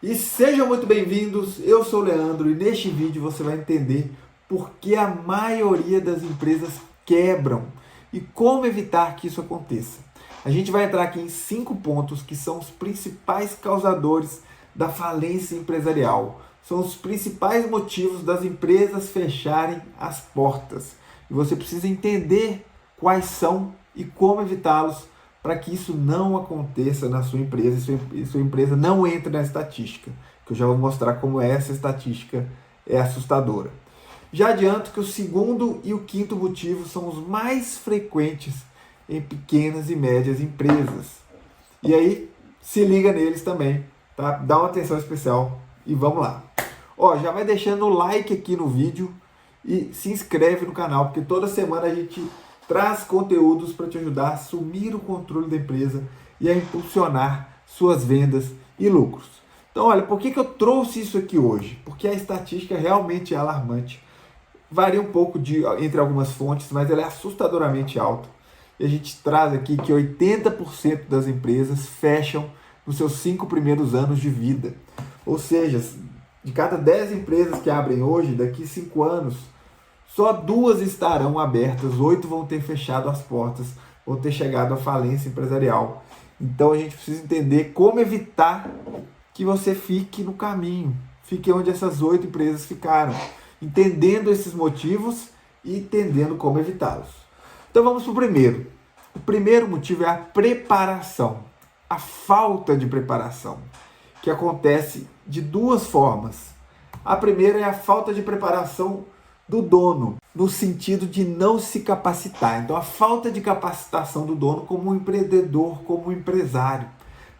E sejam muito bem-vindos, eu sou o Leandro e neste vídeo você vai entender por que a maioria das empresas quebram e como evitar que isso aconteça. A gente vai entrar aqui em 5 pontos que são os principais causadores da falência empresarial. São os principais motivos das empresas fecharem as portas. E você precisa entender quais são e como evitá-los para que isso não aconteça na sua empresa e sua empresa não entre na estatística, que eu já vou mostrar como essa estatística é assustadora. Já adianto que o segundo e o quinto motivo são os mais frequentes em pequenas e médias empresas. E aí, se liga neles também, tá? Dá uma atenção especial e vamos lá. Ó, já vai deixando o like aqui no vídeo e se inscreve no canal, porque toda semana a gente traz conteúdos para te ajudar a assumir o controle da empresa e a impulsionar suas vendas e lucros. Então, olha, por que eu trouxe isso aqui hoje? Porque a estatística realmente é alarmante. Varia um pouco entre algumas fontes, mas ela é assustadoramente alta. E a gente traz aqui que 80% das empresas fecham nos seus 5 primeiros anos de vida. Ou seja, de cada 10 empresas que abrem hoje, daqui 5 anos, só 2 estarão abertas, 8 vão ter fechado as portas, vão ter chegado à falência empresarial. Então a gente precisa entender como evitar que você fique no caminho, fique onde essas 8 empresas ficaram, entendendo esses motivos e entendendo como evitá-los. Então vamos para o primeiro. O primeiro motivo é a preparação, a falta de preparação, que acontece de 2 formas. A primeira é a falta de preparação do dono, no sentido de não se capacitar. Então, a falta de capacitação do dono como empreendedor, como empresário.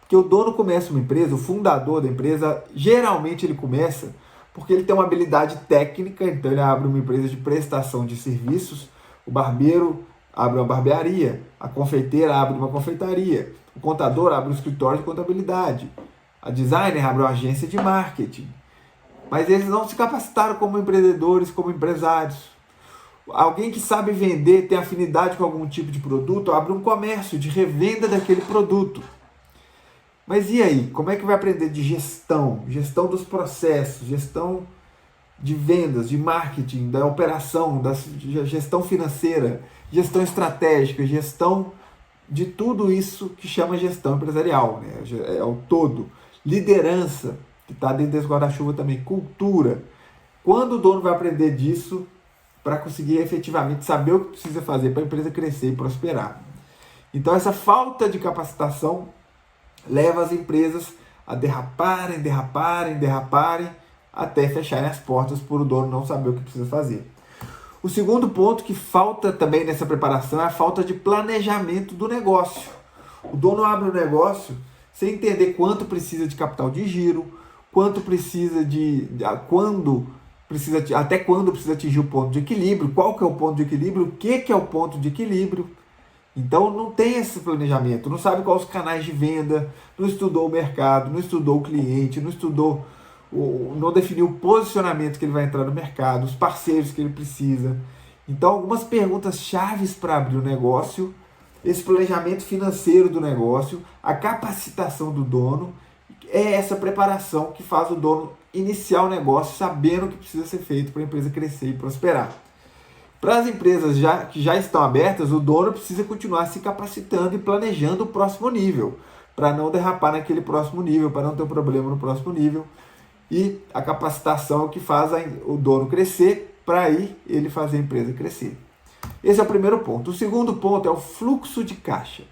Porque o dono começa uma empresa, o fundador da empresa, geralmente ele começa porque ele tem uma habilidade técnica, então ele abre uma empresa de prestação de serviços, o barbeiro abre uma barbearia, a confeiteira abre uma confeitaria, o contador abre um escritório de contabilidade, a designer abre uma agência de marketing. Mas eles não se capacitaram como empreendedores, como empresários. Alguém que sabe vender, tem afinidade com algum tipo de produto, abre um comércio de revenda daquele produto. Mas e aí? Como é que vai aprender de gestão? Gestão dos processos, gestão de vendas, de marketing, da operação, da gestão financeira, gestão estratégica, gestão de tudo isso que chama gestão empresarial, né? É o todo. Liderança, que está dentro desse guarda-chuva também, cultura. Quando o dono vai aprender disso para conseguir efetivamente saber o que precisa fazer para a empresa crescer e prosperar? Então essa falta de capacitação leva as empresas a derraparem até fecharem as portas por o dono não saber o que precisa fazer. O segundo ponto que falta também nessa preparação é a falta de planejamento do negócio. O dono abre o negócio sem entender quanto precisa de capital de giro, quanto precisa até quando precisa atingir o ponto de equilíbrio, qual que é o ponto de equilíbrio, o que é o ponto de equilíbrio. Então não tem esse planejamento, não sabe quais os canais de venda, não estudou o mercado, não estudou o cliente, não definiu o posicionamento que ele vai entrar no mercado, os parceiros que ele precisa. Então algumas perguntas chaves para abrir o negócio, esse planejamento financeiro do negócio, a capacitação do dono, é essa preparação que faz o dono iniciar o negócio sabendo o que precisa ser feito para a empresa crescer e prosperar. Para as empresas que já estão abertas, o dono precisa continuar se capacitando e planejando o próximo nível, para não derrapar naquele próximo nível, para não ter um problema no próximo nível. E a capacitação é o que faz o dono crescer, para aí ele fazer a empresa crescer. Esse é o primeiro ponto. O segundo ponto é o fluxo de caixa.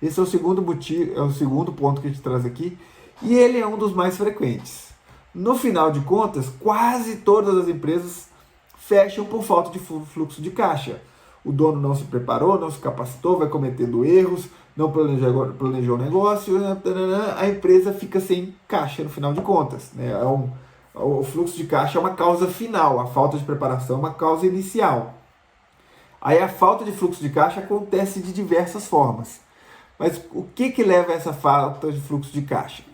Esse é o segundo motivo, é o segundo ponto que a gente traz aqui. E ele é um dos mais frequentes. No final de contas, quase todas as empresas fecham por falta de fluxo de caixa. O dono não se preparou, não se capacitou, vai cometendo erros, não planejou o negócio, a empresa fica sem caixa no final de contas. Né? O fluxo de caixa é uma causa final, a falta de preparação é uma causa inicial. Aí a falta de fluxo de caixa acontece de diversas formas. Mas o que leva a essa falta de fluxo de caixa?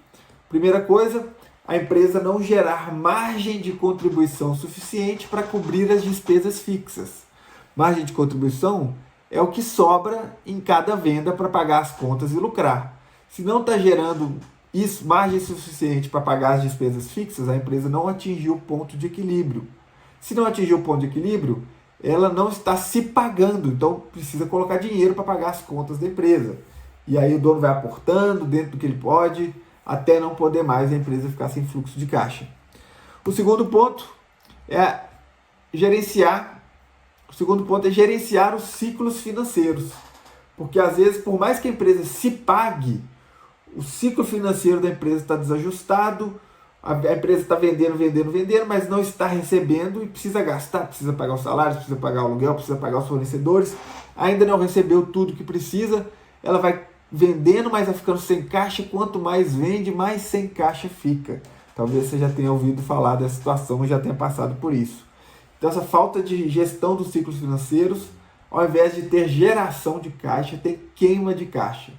Primeira coisa, a empresa não gerar margem de contribuição suficiente para cobrir as despesas fixas. Margem de contribuição é o que sobra em cada venda para pagar as contas e lucrar. Se não está gerando isso, margem suficiente para pagar as despesas fixas, a empresa não atingiu o ponto de equilíbrio. Se não atingiu o ponto de equilíbrio, ela não está se pagando, então precisa colocar dinheiro para pagar as contas da empresa. E aí o dono vai aportando dentro do que ele pode, até não poder mais a empresa ficar sem fluxo de caixa. O segundo ponto é gerenciar os ciclos financeiros. Porque às vezes, por mais que a empresa se pague, o ciclo financeiro da empresa está desajustado, a empresa está vendendo, mas não está recebendo e precisa gastar, precisa pagar os salários, precisa pagar o aluguel, precisa pagar os fornecedores, ainda não recebeu tudo que precisa, ela vai vendendo, mas vai ficando sem caixa, quanto mais vende, mais sem caixa fica. Talvez você já tenha ouvido falar dessa situação e já tenha passado por isso. Então essa falta de gestão dos ciclos financeiros, ao invés de ter geração de caixa, tem queima de caixa.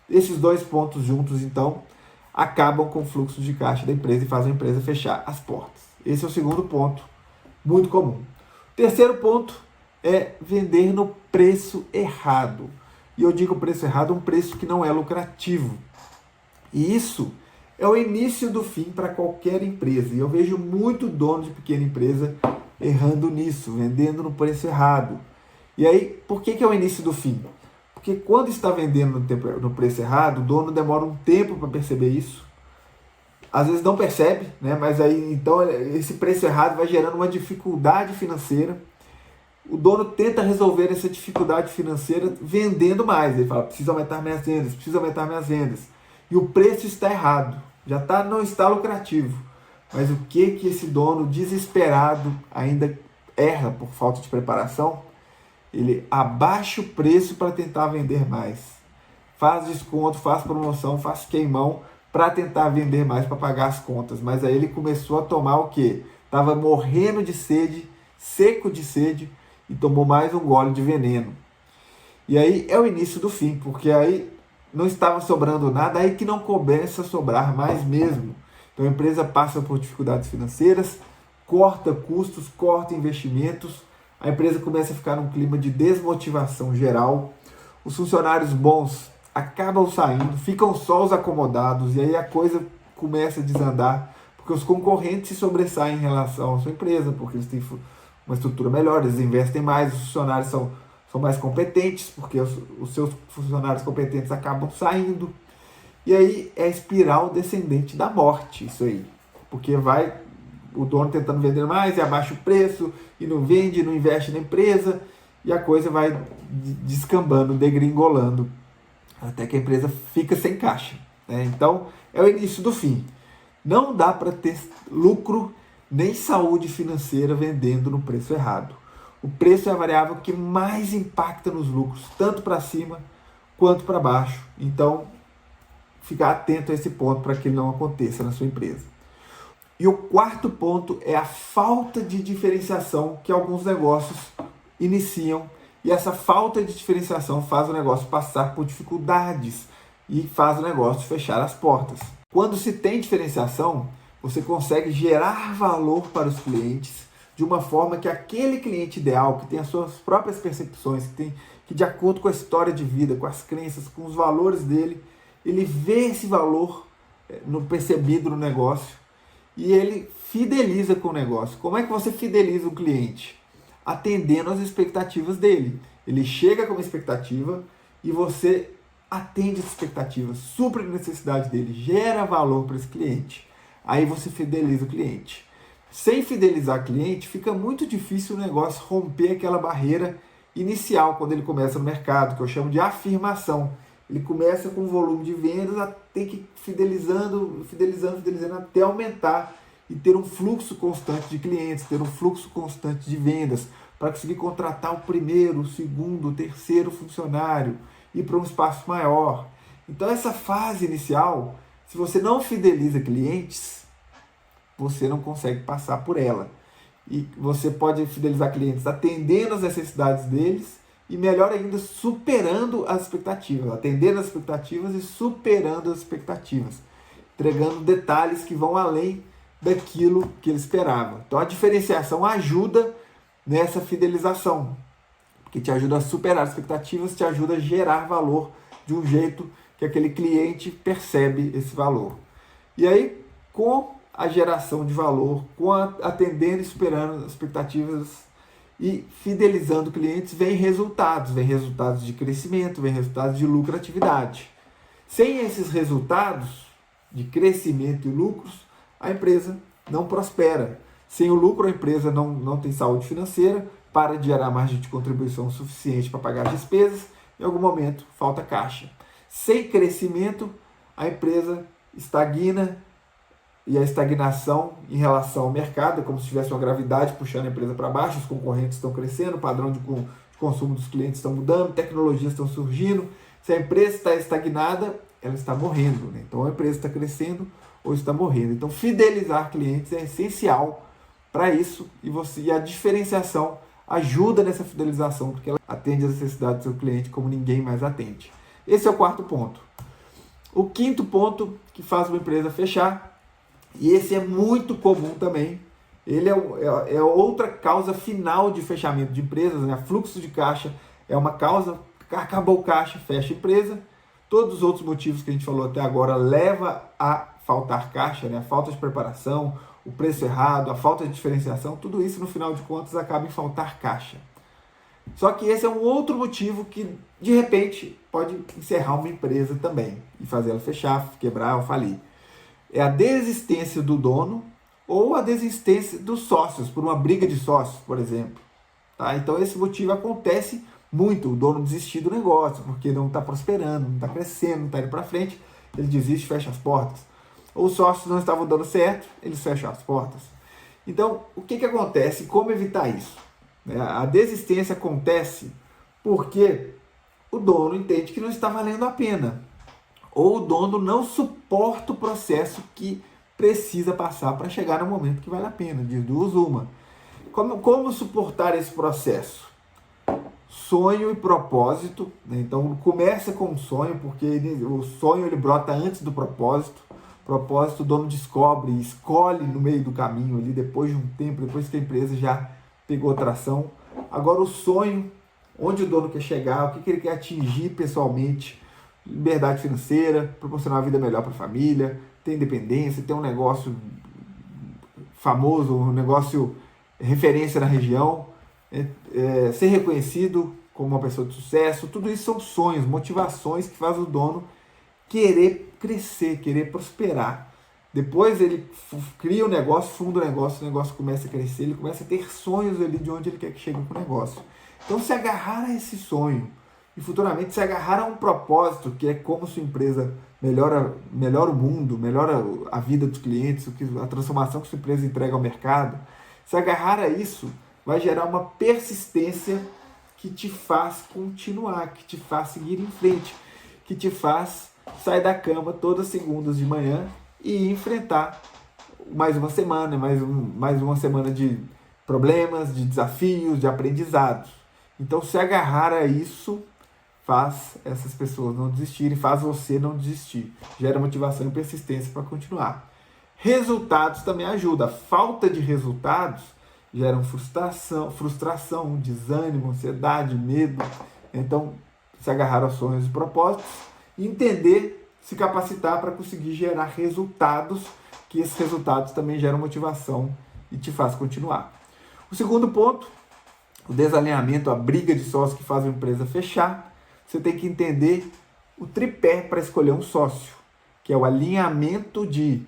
Esses dois pontos juntos, então, acabam com o fluxo de caixa da empresa e fazem a empresa fechar as portas. Esse é o segundo ponto, muito comum. O terceiro ponto é vender no preço errado. E eu digo preço errado, um preço que não é lucrativo. E isso é o início do fim para qualquer empresa. E eu vejo muito dono de pequena empresa errando nisso, vendendo no preço errado. E aí, por que é o início do fim? Porque quando está vendendo no preço errado, o dono demora um tempo para perceber isso. Às vezes não percebe, né? Mas aí então esse preço errado vai gerando uma dificuldade financeira. O dono tenta resolver essa dificuldade financeira vendendo mais. Ele fala, preciso aumentar minhas vendas. E o preço está errado, não está lucrativo. Mas o que esse dono desesperado ainda erra por falta de preparação? Ele abaixa o preço para tentar vender mais. Faz desconto, faz promoção, faz queimão para tentar vender mais, para pagar as contas. Mas aí ele começou a tomar o quê? Estava morrendo de sede, seco de sede, e tomou mais um gole de veneno. E aí é o início do fim, porque aí não estava sobrando nada, aí que não começa a sobrar mais mesmo. Então a empresa passa por dificuldades financeiras, corta custos, corta investimentos, a empresa começa a ficar num clima de desmotivação geral, os funcionários bons acabam saindo, ficam só os acomodados, e aí a coisa começa a desandar, porque os concorrentes se sobressaem em relação à sua empresa, porque eles têm uma estrutura melhor, eles investem mais, os funcionários são mais competentes, porque os seus funcionários competentes acabam saindo. E aí é a espiral descendente da morte, isso aí. Porque vai o dono tentando vender mais e abaixa o preço, e não vende, não investe na empresa, e a coisa vai descambando, degringolando, até que a empresa fica sem caixa, né? Então, é o início do fim. Não dá para ter lucro nem saúde financeira vendendo no preço errado. O preço é a variável que mais impacta nos lucros, tanto para cima quanto para baixo. Então, ficar atento a esse ponto para que ele não aconteça na sua empresa. E o quarto ponto é a falta de diferenciação que alguns negócios iniciam. E essa falta de diferenciação faz o negócio passar por dificuldades e faz o negócio fechar as portas. Quando se tem diferenciação, você consegue gerar valor para os clientes de uma forma que aquele cliente ideal, que tem as suas próprias percepções, que de acordo com a história de vida, com as crenças, com os valores dele, ele vê esse valor no percebido no negócio e ele fideliza com o negócio. Como é que você fideliza o cliente? Atendendo às expectativas dele. Ele chega com uma expectativa e você atende essa expectativa, supre a necessidade dele, gera valor para esse cliente. Aí você fideliza o cliente. Sem fidelizar o cliente, fica muito difícil o negócio romper aquela barreira inicial quando ele começa no mercado, que eu chamo de afirmação. Ele começa com um volume de vendas, tem que ir fidelizando até aumentar e ter um fluxo constante de clientes, ter um fluxo constante de vendas, para conseguir contratar o primeiro, o segundo, o terceiro funcionário, ir para um espaço maior. Então essa fase inicial, se você não fideliza clientes, você não consegue passar por ela. E você pode fidelizar clientes atendendo às necessidades deles e, melhor ainda, superando as expectativas, atendendo as expectativas e superando as expectativas, entregando detalhes que vão além daquilo que ele esperava. Então a diferenciação ajuda nessa fidelização, porque te ajuda a superar as expectativas, te ajuda a gerar valor de um jeito que aquele cliente percebe esse valor. E aí, com a geração de valor, atendendo e superando as expectativas e fidelizando clientes, vem resultados de crescimento, vem resultados de lucratividade. Sem esses resultados de crescimento e lucros, a empresa não prospera. Sem o lucro, a empresa não tem saúde financeira, para de gerar margem de contribuição suficiente para pagar as despesas, em algum momento falta caixa. Sem crescimento, a empresa estagna, e a estagnação em relação ao mercado é como se tivesse uma gravidade puxando a empresa para baixo, os concorrentes estão crescendo, o padrão de consumo dos clientes estão mudando, tecnologias estão surgindo. Se a empresa está estagnada, ela está morrendo, né? Então a empresa está crescendo ou está morrendo. Então fidelizar clientes é essencial para isso, e a diferenciação ajuda nessa fidelização, porque ela atende às necessidades do seu cliente como ninguém mais atende. Esse é o quarto ponto. O quinto ponto que faz uma empresa fechar, e esse é muito comum também, ele é outra causa final de fechamento de empresas, né? Fluxo de caixa é uma causa, acabou o caixa, fecha a empresa. Todos os outros motivos que a gente falou até agora leva a faltar caixa, né? A falta de preparação, o preço errado, a falta de diferenciação, tudo isso no final de contas acaba em faltar caixa. Só que esse é um outro motivo que de repente pode encerrar uma empresa também e fazer ela fechar, quebrar ou falir. É a desistência do dono ou a desistência dos sócios, por uma briga de sócios, por exemplo. Tá? Então esse motivo acontece muito, o dono desistir do negócio, porque não está prosperando, não está crescendo, não está indo para frente, ele desiste, fecha as portas. Ou os sócios não estavam dando certo, eles fecham as portas. Então, o que acontece? Como evitar isso? A desistência acontece porque o dono entende que não está valendo a pena. Ou o dono não suporta o processo que precisa passar para chegar no momento que vale a pena. De duas uma. Como suportar esse processo? Sonho e propósito. Né? Então começa com um sonho, porque o sonho ele brota antes do propósito. Propósito o dono descobre, escolhe no meio do caminho ali, depois de um tempo, depois que a empresa já pegou tração. Agora o sonho, onde o dono quer chegar, o que ele quer atingir pessoalmente, liberdade financeira, proporcionar uma vida melhor para a família, ter independência, ter um negócio famoso, um negócio referência na região, ser reconhecido como uma pessoa de sucesso. Tudo isso são sonhos, motivações que faz o dono querer crescer, querer prosperar. Depois ele cria o negócio, funda o negócio começa a crescer, ele começa a ter sonhos ali de onde ele quer que chegue com o negócio. Então se agarrar a esse sonho e futuramente se agarrar a um propósito, que é como sua empresa melhora o mundo, melhora a vida dos clientes, a transformação que sua empresa entrega ao mercado, se agarrar a isso vai gerar uma persistência que te faz continuar, que te faz seguir em frente, que te faz sair da cama todas as segundas de manhã e enfrentar mais uma semana, mais uma semana de problemas, de desafios, de aprendizados. Então se agarrar a isso faz essas pessoas não desistirem, faz você não desistir, gera motivação e persistência para continuar. Resultados também ajuda. A falta de resultados geram frustração, desânimo, ansiedade, medo. Então se agarrar aos sonhos e propósitos, entender, se capacitar para conseguir gerar resultados, que esses resultados também geram motivação e te faz continuar. O segundo ponto, o desalinhamento, a briga de sócios que faz a empresa fechar. Você tem que entender o tripé para escolher um sócio, que é o alinhamento de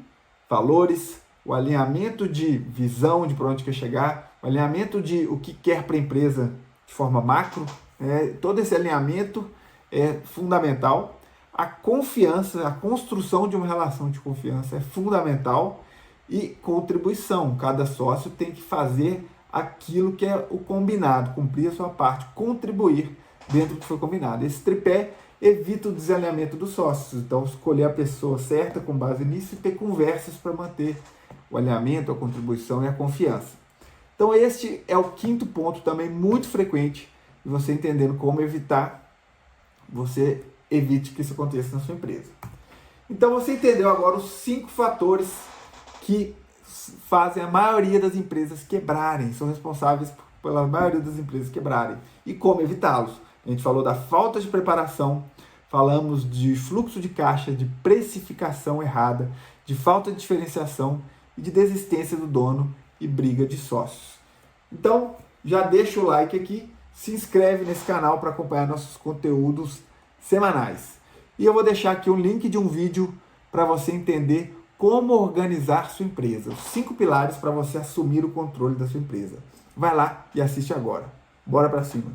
valores, o alinhamento de visão de para onde quer chegar, o alinhamento de o que quer para a empresa de forma macro. Todo esse alinhamento é fundamental. A confiança, a construção de uma relação de confiança é fundamental, e contribuição. Cada sócio tem que fazer aquilo que é o combinado, cumprir a sua parte, contribuir dentro do que foi combinado. Esse tripé evita o desalinhamento dos sócios. Então, escolher a pessoa certa com base nisso e ter conversas para manter o alinhamento, a contribuição e a confiança. Então, este é o quinto ponto também muito frequente, e você entendendo como evitar, você evite que isso aconteça na sua empresa. Então, você entendeu agora os 5 fatores que fazem a maioria das empresas quebrarem, são responsáveis pela maioria das empresas quebrarem, e como evitá-los. A gente falou da falta de preparação, falamos de fluxo de caixa, de precificação errada, de falta de diferenciação e de desistência do dono e briga de sócios. Então, já deixa o like aqui, se inscreve nesse canal para acompanhar nossos conteúdos semanais. E eu vou deixar aqui um link de um vídeo para você entender como organizar sua empresa. Os 5 pilares para você assumir o controle da sua empresa. Vai lá e assiste agora. Bora para cima.